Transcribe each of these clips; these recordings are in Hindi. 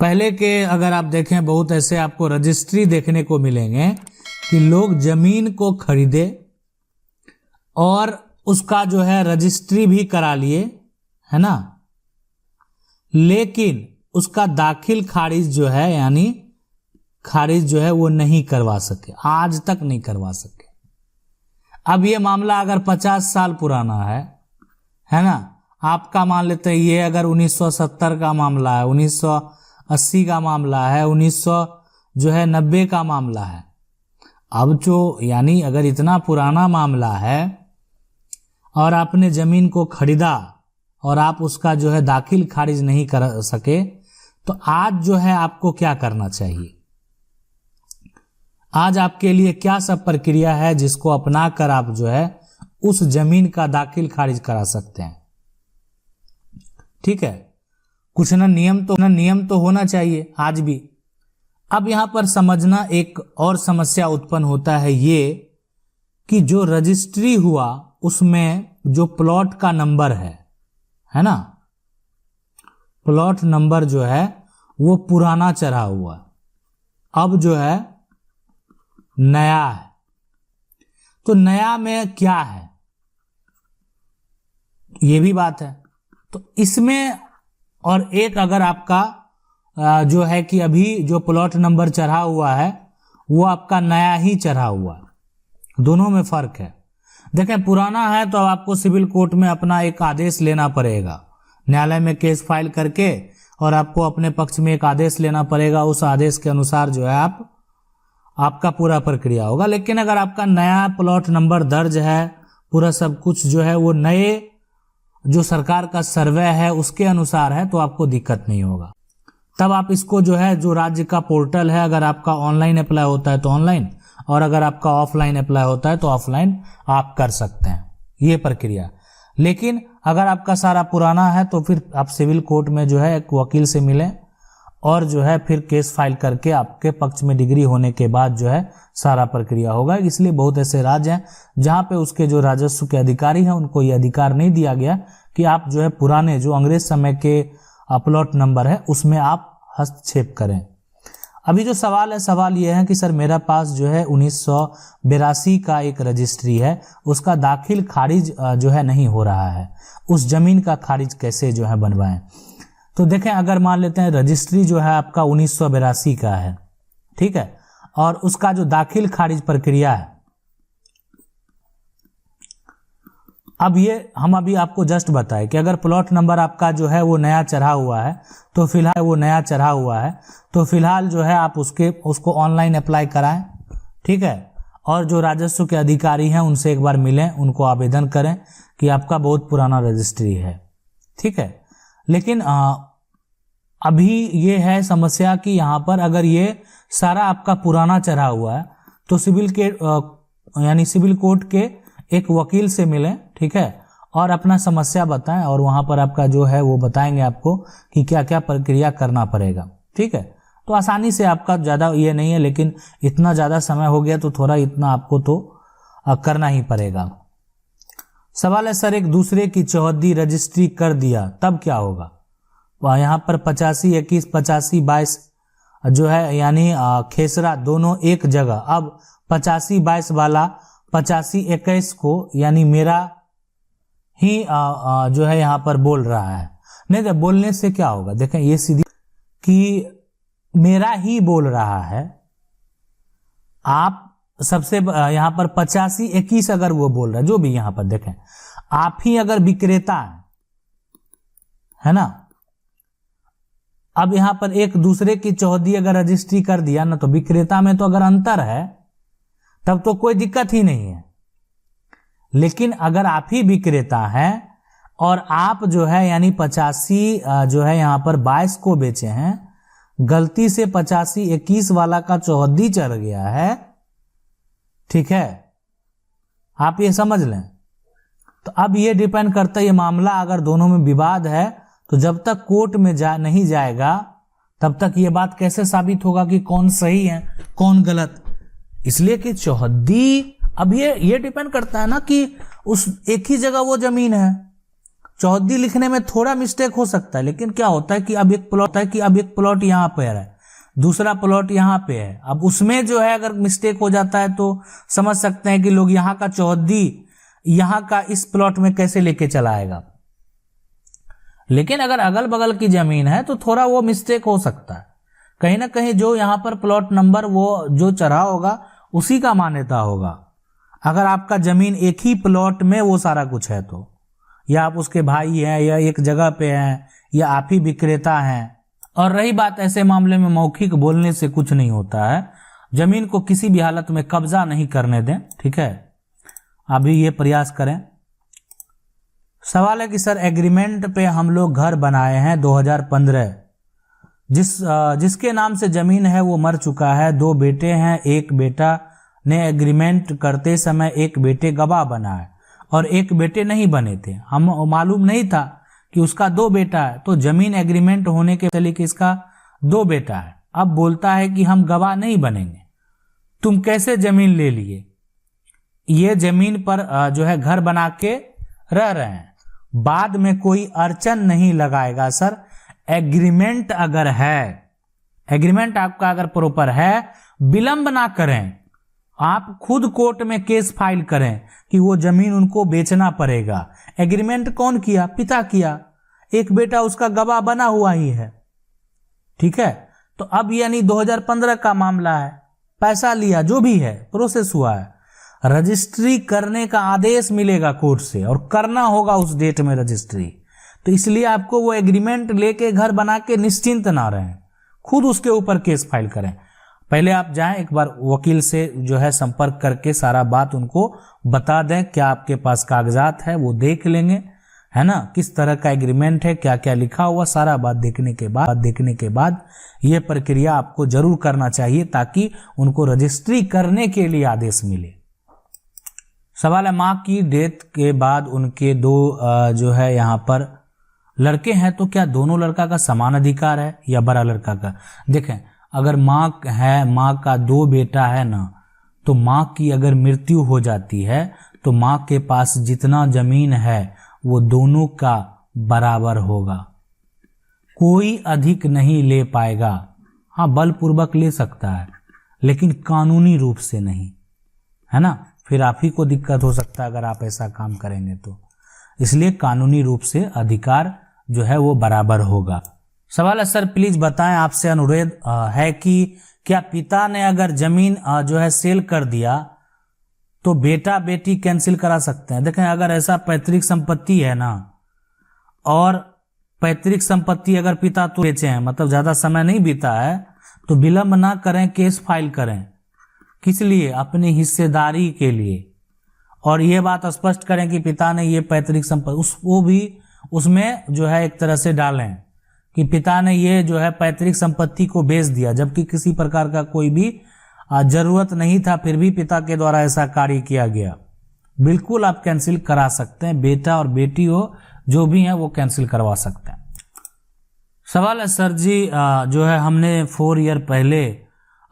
पहले के अगर आप देखें बहुत ऐसे आपको रजिस्ट्री देखने को मिलेंगे कि लोग जमीन को खरीदे और उसका जो है रजिस्ट्री भी करा लिए, है ना, लेकिन उसका दाखिल खारिज जो है यानी खारिज जो है वो नहीं करवा सके, आज तक नहीं करवा सके। अब ये मामला अगर 50 साल पुराना है ना, आपका मान लेते हैं ये अगर 1970 का मामला है, 1980 का मामला है, 1990 का मामला है। अब जो यानी अगर इतना पुराना मामला है और आपने जमीन को खरीदा और आप उसका जो है दाखिल खारिज नहीं कर सके, तो आज जो है आपको क्या करना चाहिए? आज आपके लिए क्या सब प्रक्रिया है जिसको अपना कर आप जो है उस जमीन का दाखिल खारिज करा सकते हैं? ठीक है, कुछ ना नियम तो होना चाहिए आज भी। अब यहां पर समझना एक और समस्या उत्पन्न होता है ये कि जो रजिस्ट्री हुआ उसमें जो प्लॉट का नंबर है ना, प्लॉट नंबर जो है वो पुराना चढ़ा हुआ, अब जो है नया है। तो नया में क्या है ये भी बात है। तो इसमें और एक अगर आपका जो है कि अभी जो प्लॉट नंबर चढ़ा हुआ है वो आपका नया ही चढ़ा हुआ है, दोनों में फर्क है। देखें, पुराना है तो आपको सिविल कोर्ट में अपना एक आदेश लेना पड़ेगा, न्यायालय में केस फाइल करके, और आपको अपने पक्ष में एक आदेश लेना पड़ेगा। उस आदेश के अनुसार जो है आपका पूरा प्रक्रिया होगा। लेकिन अगर आपका नया प्लॉट नंबर दर्ज है, पूरा सब कुछ जो है वो नए जो सरकार का सर्वे है उसके अनुसार है, तो आपको दिक्कत नहीं होगा। तब आप इसको जो है जो राज्य का पोर्टल है, अगर आपका ऑनलाइन अप्लाई होता है तो ऑनलाइन, और अगर आपका ऑफलाइन अप्लाई होता है तो ऑफलाइन आप कर सकते हैं ये प्रक्रिया। लेकिन अगर आपका सारा पुराना है तो फिर आप सिविल कोर्ट में जो है एक वकील से मिलें और जो है फिर केस फाइल करके आपके पक्ष में डिग्री होने के बाद जो है सारा प्रक्रिया होगा। इसलिए बहुत ऐसे राज्य हैं जहां पे उसके जो राजस्व के अधिकारी हैं उनको ये अधिकार नहीं दिया गया कि आप जो है पुराने जो अंग्रेज समय के प्लॉट नंबर है उसमें आप हस्तक्षेप करें। अभी जो सवाल है, सवाल यह है कि सर मेरा पास जो है 1982 का एक रजिस्ट्री है, उसका दाखिल खारिज जो है नहीं हो रहा है, उस जमीन का खारिज कैसे जो है बनवाएं? तो देखें, अगर मान लेते हैं रजिस्ट्री जो है आपका 1982 का है, ठीक है, और उसका जो दाखिल खारिज प्रक्रिया है, अब ये हम अभी आपको जस्ट बताए कि अगर प्लॉट नंबर आपका जो है वो नया चढ़ा हुआ है तो फिलहाल जो है आप उसको ऑनलाइन अप्लाई कराएं, ठीक है, और जो राजस्व के अधिकारी हैं उनसे एक बार मिलें, उनको आवेदन करें कि आपका बहुत पुराना रजिस्ट्री है, ठीक है। लेकिन अभी ये है समस्या कि यहाँ पर अगर ये सारा आपका पुराना चढ़ा हुआ है तो सिविल कोर्ट के एक वकील से मिलें, ठीक है, और अपना समस्या बताएं, और वहां पर आपका जो है वो बताएंगे आपको कि क्या क्या प्रक्रिया करना पड़ेगा, ठीक है। तो आसानी से आपका ज़्यादा ये नहीं है, लेकिन इतना ज़्यादा समय हो गया तो थोड़ा इतना आपको तो करना ही पड़ेगा। सवाल है, सर एक दूसरे की चौहद्दी रजिस्ट्री कर दिया तब क्या होगा? यहाँ पर 85-21, 85-22 जो है यानी खेसरा दोनों एक जगह। अब 85-22 वाला 85-21 को यानी मेरा ही जो है यहाँ पर बोल रहा है। नहीं तो बोलने से क्या होगा? देखें, ये सीधी कि मेरा ही बोल रहा है, आप सबसे यहाँ पर 85-21 अगर वो बोल रहा है, जो भी यहाँ पर देखें, आप ही अगर विक्रेता है ना, अब यहाँ पर एक दूसरे की चौहद्दी अगर रजिस्ट्री कर दिया ना, तो विक्रेता में तो अगर अंतर है तब तो कोई दिक्कत ही नहीं है। लेकिन अगर आप ही विक्रेता हैं और आप जो है यानी 85 जो है यहाँ पर 22 को बेचे हैं, गलती से 85-21 वाला का चौहद्दी चढ़ गया है, ठीक है, आप ये समझ लें। तो अब ये डिपेंड करता है, ये मामला अगर दोनों में विवाद है तो जब तक कोर्ट में नहीं जाएगा तब तक ये बात कैसे साबित होगा कि कौन सही है कौन गलत? इसलिए कि चौहद्दी, अब ये डिपेंड करता है ना कि उस एक ही जगह वो जमीन है, चौहद्दी लिखने में थोड़ा मिस्टेक हो सकता है, लेकिन क्या होता है कि अब एक प्लॉट यहाँ पे है, दूसरा प्लॉट यहाँ पे है। अब उसमें जो है अगर मिस्टेक हो जाता है तो समझ सकते हैं कि लोग यहाँ का चौहद्दी यहाँ का इस प्लॉट में कैसे लेके चला आएगा। लेकिन अगर अगल बगल की जमीन है तो थोड़ा वो मिस्टेक हो सकता है, कहीं ना कहीं जो यहाँ पर प्लॉट नंबर वो जो चढ़ा होगा उसी का मान्यता होगा। अगर आपका जमीन एक ही प्लॉट में वो सारा कुछ है तो, या आप उसके भाई हैं या एक जगह पे हैं या आप ही विक्रेता हैं। और रही बात ऐसे मामले में मौखिक बोलने से कुछ नहीं होता है, जमीन को किसी भी हालत में कब्जा नहीं करने दें, ठीक है, अभी ये प्रयास करें। सवाल है कि सर एग्रीमेंट पे हम लोग घर बनाए हैं 2015, जिसके नाम से जमीन है वो मर चुका है, 2 बेटे हैं, एक बेटा ने एग्रीमेंट करते समय एक बेटे गवाह बना है और एक बेटे नहीं बने थे। हम मालूम नहीं था कि उसका 2 बेटा है, तो जमीन एग्रीमेंट होने के चले कि इसका 2 बेटा है। अब बोलता है कि हम गवाह नहीं बनेंगे, तुम कैसे जमीन ले लिए? ये जमीन पर जो है घर बना के रह रहे हैं, बाद में कोई अड़चन नहीं लगाएगा। सर एग्रीमेंट अगर है, एग्रीमेंट आपका अगर प्रॉपर है, विलंब ना करें, आप खुद कोर्ट में केस फाइल करें कि वो जमीन उनको बेचना पड़ेगा। एग्रीमेंट कौन किया? पिता किया, एक बेटा उसका गवाह बना हुआ ही है, ठीक है। तो अब यानी 2015 का मामला है, पैसा लिया, जो भी है प्रोसेस हुआ है, रजिस्ट्री करने का आदेश मिलेगा कोर्ट से और करना होगा उस डेट में रजिस्ट्री। तो इसलिए आपको वो एग्रीमेंट लेके घर बना के निश्चिंत ना रहें, खुद उसके ऊपर केस फाइल करें। पहले आप जाएं एक बार वकील से जो है संपर्क करके सारा बात उनको बता दें, क्या आपके पास कागजात है वो देख लेंगे, है ना, किस तरह का एग्रीमेंट है, क्या क्या लिखा हुआ, सारा बात देखने के बाद ये प्रक्रिया आपको जरूर करना चाहिए ताकि उनको रजिस्ट्री करने के लिए आदेश मिले। सवाल है माँ की डेथ के बाद उनके 2 जो है यहाँ पर लड़के हैं, तो क्या दोनों लड़का का समान अधिकार है या बड़ा लड़का का? देखें, अगर माँ है, माँ का 2 बेटा है ना, तो माँ की अगर मृत्यु हो जाती है तो माँ के पास जितना जमीन है वो दोनों का बराबर होगा, कोई अधिक नहीं ले पाएगा। हाँ, बलपूर्वक ले सकता है लेकिन कानूनी रूप से नहीं, है ना, फिर आप ही को दिक्कत हो सकता है अगर आप ऐसा काम करेंगे तो। इसलिए कानूनी रूप से अधिकार जो है वो बराबर होगा। सवाल है सर प्लीज बताएं, आपसे अनुरोध है कि क्या पिता ने अगर जमीन जो है सेल कर दिया तो बेटा बेटी कैंसिल करा सकते हैं? देखें, अगर ऐसा पैतृक संपत्ति है ना, और पैतृक संपत्ति अगर पिता तो बेचे हैं, मतलब ज्यादा समय नहीं बीता है, तो विलंब ना करें, केस फाइल करें। किस लिए? अपनी हिस्सेदारी के लिए। और ये बात स्पष्ट करें कि पिता ने ये पैतृक संपत्ति वो भी उसमें जो है एक तरह से डालें कि पिता ने ये जो है पैतृक संपत्ति को बेच दिया, जबकि किसी प्रकार का कोई भी जरूरत नहीं था, फिर भी पिता के द्वारा ऐसा कार्य किया गया। बिल्कुल आप कैंसिल करा सकते हैं, बेटा और बेटी हो जो भी है वो कैंसिल करवा सकते हैं। सवाल है सर जी जो है हमने 4 ईयर पहले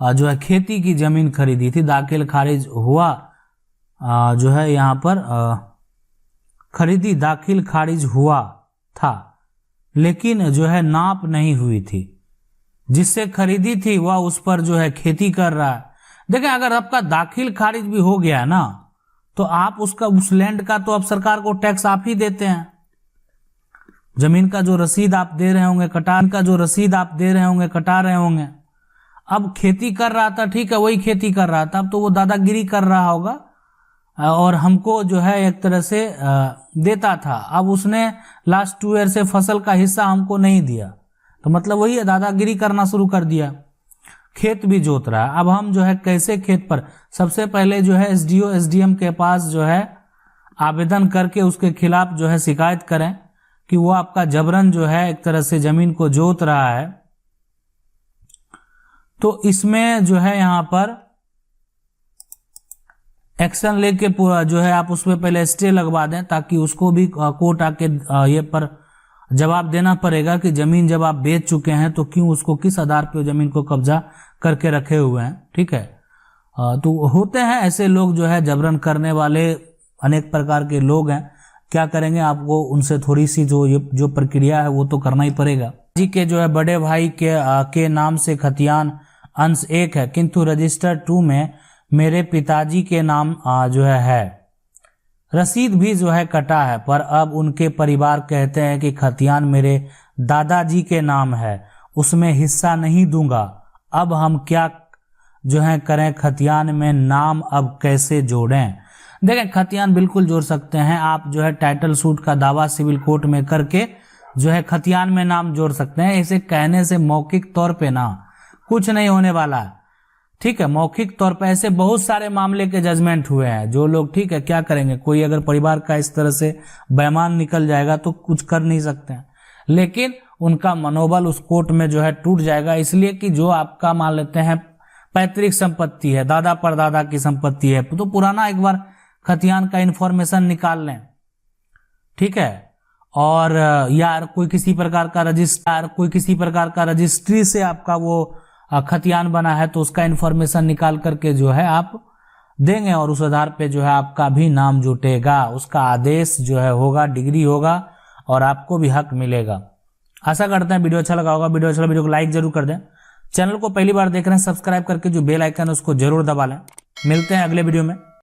जो है खेती की जमीन खरीदी थी, दाखिल खारिज हुआ जो है यहाँ पर खरीदी दाखिल खारिज हुआ था, लेकिन जो है नाप नहीं हुई थी, जिससे खरीदी थी वह उस पर जो है खेती कर रहा है। देखें, अगर आपका दाखिल खारिज भी हो गया ना, तो आप उसका उस लैंड का तो अब सरकार को टैक्स आप ही देते हैं। जमीन का जो रसीद आप दे रहे होंगे कटा रहे होंगे। अब खेती कर रहा था, ठीक है, वही खेती कर रहा था, अब तो वो दादागिरी कर रहा होगा और हमको जो है एक तरह से देता था। अब उसने लास्ट 2 ईयर से फसल का हिस्सा हमको नहीं दिया, तो मतलब वही है, दादागिरी करना शुरू कर दिया। खेत भी जोत रहा है। अब हम जो है कैसे खेत पर, सबसे पहले जो है एसडीओ एसडीएम के पास जो है आवेदन करके उसके खिलाफ जो है शिकायत करें कि वो आपका जबरन जो है एक तरह से जमीन को जोत रहा है। तो इसमें जो है यहाँ पर एक्शन लेके पूरा जो है आप उसमें पहले स्टे लगवा दें, ताकि उसको भी कोर्ट आके ये पर जवाब देना पड़ेगा कि जमीन जब आप बेच चुके हैं तो क्यों उसको, किस आधार पे जमीन को कब्जा करके रखे हुए हैं, ठीक है। तो होते हैं ऐसे लोग जो है जबरन करने वाले, अनेक प्रकार के लोग हैं क्या करेंगे, आपको उनसे थोड़ी सी जो प्रक्रिया है वो तो करना ही पड़ेगा। जी के जो है बड़े भाई के नाम से खतियान अंश 1 है, किंतु रजिस्टर 2 में मेरे पिताजी के नाम जो है रसीद भी जो है कटा है, पर अब उनके परिवार कहते हैं कि खतियान मेरे दादाजी के नाम है, उसमें हिस्सा नहीं दूंगा। अब हम क्या जो है करें, खतियान में नाम अब कैसे जोड़ें? देखें, खतियान बिल्कुल जोड़ सकते हैं आप, जो है टाइटल सूट का दावा सिविल कोर्ट में करके जो है खतियान में नाम जोड़ सकते हैं। इसे कहने से मौखिक तौर पे ना कुछ नहीं होने वाला है, ठीक है। मौखिक तौर पे ऐसे बहुत सारे मामले के जजमेंट हुए हैं। जो लोग, ठीक है, क्या करेंगे, कोई अगर परिवार का इस तरह से बेईमान निकल जाएगा तो कुछ कर नहीं सकते हैं, लेकिन उनका मनोबल उस कोर्ट में जो है टूट जाएगा, इसलिए कि जो आपका मान लेते हैं पैतृक संपत्ति है, दादा परदादा की संपत्ति है, तो पुराना एक बार खतियान का इंफॉर्मेशन निकाल लें, ठीक है। और यार कोई किसी प्रकार का रजिस्ट्री से आपका वो खतियान बना है तो उसका इंफॉर्मेशन निकाल करके जो है आप देंगे, और उस आधार पे जो है आपका भी नाम जुटेगा, उसका आदेश जो है होगा, डिग्री होगा, और आपको भी हक मिलेगा। आशा करते हैं वीडियो अच्छा लगा होगा। वीडियो को लाइक जरूर कर दें। चैनल को पहली बार देख रहे हैं, सब्सक्राइब करके जो बेल आइकन है उसको जरूर दबा लें। मिलते हैं अगले वीडियो में।